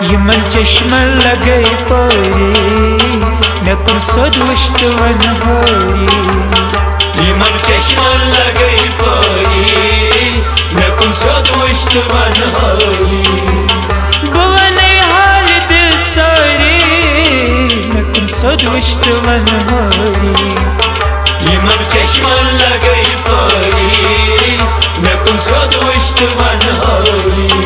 Yemen चश्मन लगे पोरी नकुन सोद वश्त वन होरी यमन चश्मन लगे पोरी नकुन सोद वश्त वन होरी बुवने हाल दिल सोरी नकुन सोद वश्त वन होरी यमन चश्मन लगे पोरी नकुन सोद वश्त वन होरी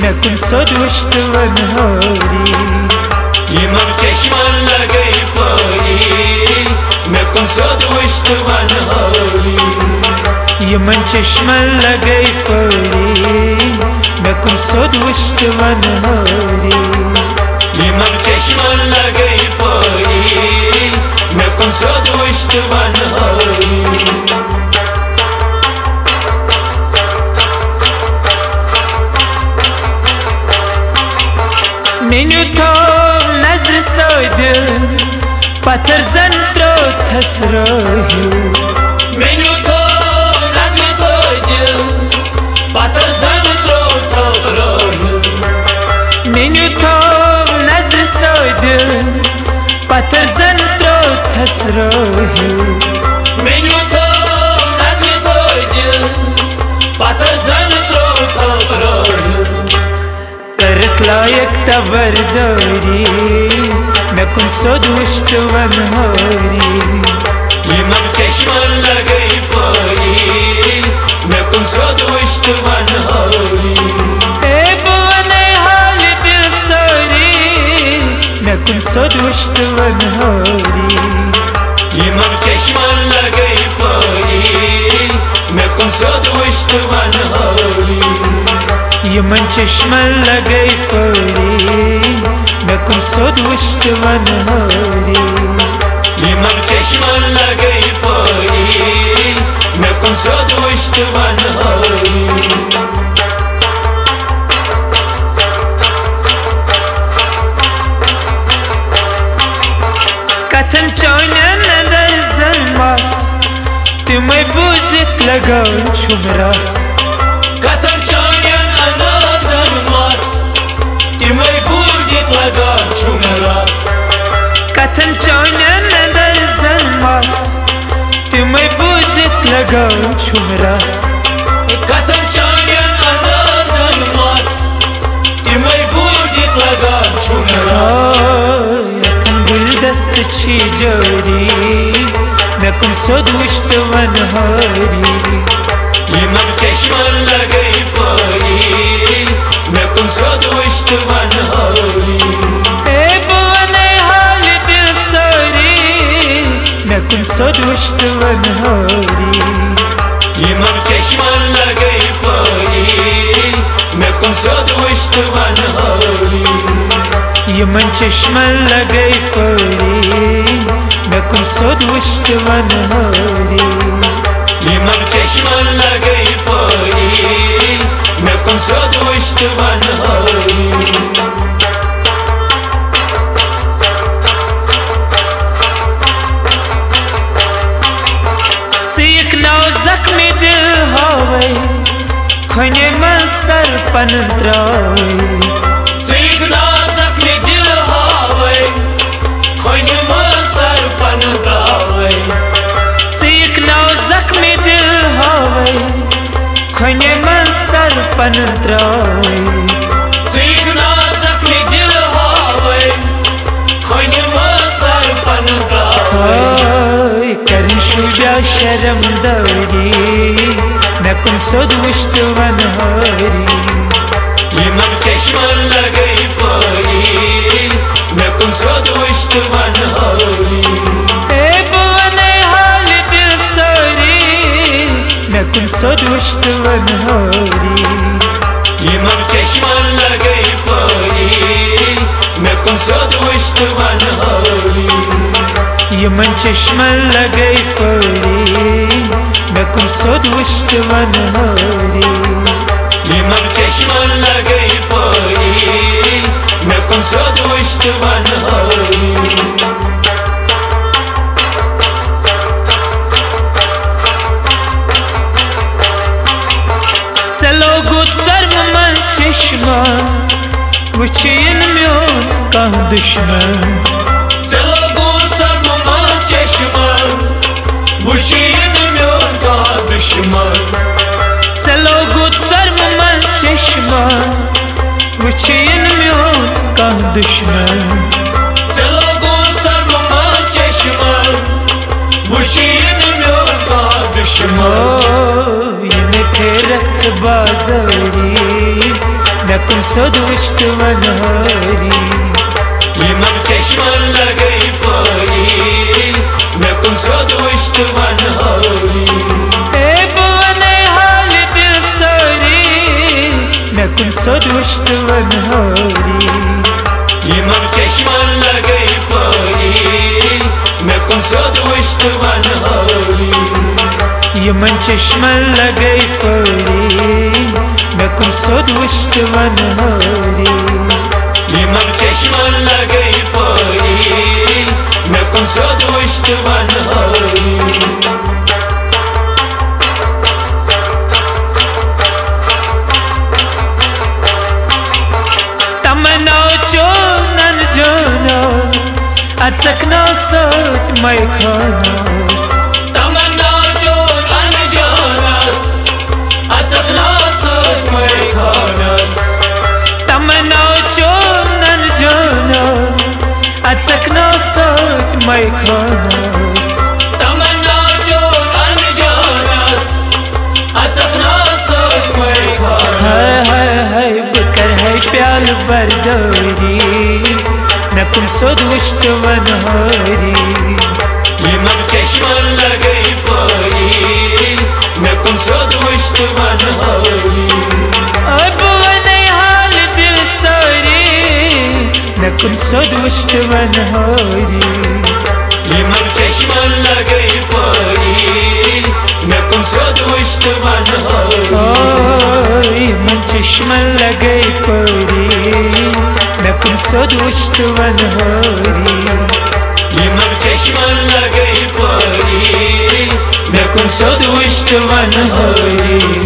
नकुन सोद वश्त वन होरी यमन चश्मन लगे पोरी नकुन सोद वश्त वन होरी यमन चश्मन लगे पोरी नकुन सोद वश्त वन होरी यमन चश्मन लगे पोरी नकुन सोद वश्त वन होरी मेन्यू थो नजर सोद पत्थर जन त्रो थसरो मेन्यू थो नजर सोद पत्थर जन त्रो थसरो मेन्यू थो नजर सोद पत्थर जन त्रो थसरो मेन्यू थो नजर सोद पत्थर जन त्रो थसरो करत लायक तबरदारी नकुन सोद वश्त वन होरी यमन चश्मन लगे पोरी नकुन सोद वश्त वन होरी बुवने हाल दिल सोरी नकुन सोद वश्त वन होरी यमन चश्मन लगे पोरी नकुन सोद वश्त वन होरी यमन चश्मन लगे पोरी नकुन सोद वश्त वन होरी यमन चश्मन लगे पोरी नकुन सोद वश्त वन होरी कथन चौनन दर जन्मास तुम्हें बुझत लगाओ छुमरास कथन कथन चौनन दर जन्मास तुम्हें बुझत लगाओ छुमरास कथन चौनन दर जन्मास तुम्हें बुझत लगाओ छुमरास यखन गुलदस्त छी जोरी नकुन सोद वश्त वन होरी यमन चश्मन लगे पोरी नकुन सोद वश्त वन होरी नकुन सोद वश्त वन होरी यमन चश्मन लगे पोरी नकुन सोद वश्त वन होरी यमन चश्मन लगे पोरी नकुन सोद वश्त वन होरी यमन चश्मन लगे पोरी नकुन सोद वश्त वन होरी जख्मी दिल होवे खोने मन सर पन त्रावे सीखना जख्मी दिल होवे खोने मन सर पन त्रावे सीखना जख्मी दिल होवे खोने मन सर पन त्रावे सीखना जख्मी दिल होवे खोने मन सर पन त्रावे करन शुजा शर्म दौरी नकुन सोद वश्त वन होरी यमन चश्मन लगे पोरी नकुन सोद वश्त वन होरी बुवने हाल दिल सोरी नकुन सोद वश्त वन होरी यमन चश्मन लगे पोरी नकुन सोद वश्त वन होरी यमन चश्मन लगे पोरी नकुन सोद वश्त वन होरी यमन चश्मन लगे पोरी नकुन सोद वश्त वन होरी चलो चश्मन वुचिन म्योन कह दुश्मन चलो गो सरमुमा चश्मन वुचिन म्योन कह दुश्मन चलो गो सरमुमा चश्मन वुचिन म्योन कह दुश्मन चलो गो सरमुमा चश्मन वुचिन म्योन कह दुश्मन ये फेरत बाजारी नकुम सदुष्ट वनहारी यमन चश्मन लगे परी नकुम सदुष्ट वनहारी ए बने हाल दिल सारी नकुम सदुष्ट वनहारी यमन चश्मन लगे परी नकुम सदुष्ट वनहारी यमन चश्मन लगे परी नकुम सदुष्ट वनहारी यमन चश्मन लगे परी नकुम सदुष्ट वनहारी तमन्ना चो नन जाना अचकना सत मैं खानास तमन्ना जो नन जानस अचकना सत मैं खानस तमन्ना चो नन जाना अचकना सत मैं खानास तमन्ना जो नन जानस अचकना सत मैं खानस हाय बकर है प्याल बरदारी नकुम सदुष्ट वनहारी यमन चश्मन लगे परी नकुम सदुष्ट वनहारी अब वने हाल दिल सारी नकुम सदुष्ट वनहारी यमन चश्मन लगे परी नकुम सदुष्ट वनहारी मन चश्मन लगे परी नकुम सदुष्ट वनहारी यमन चश्मन लगे परी नकुम सदुष्ट वनहारी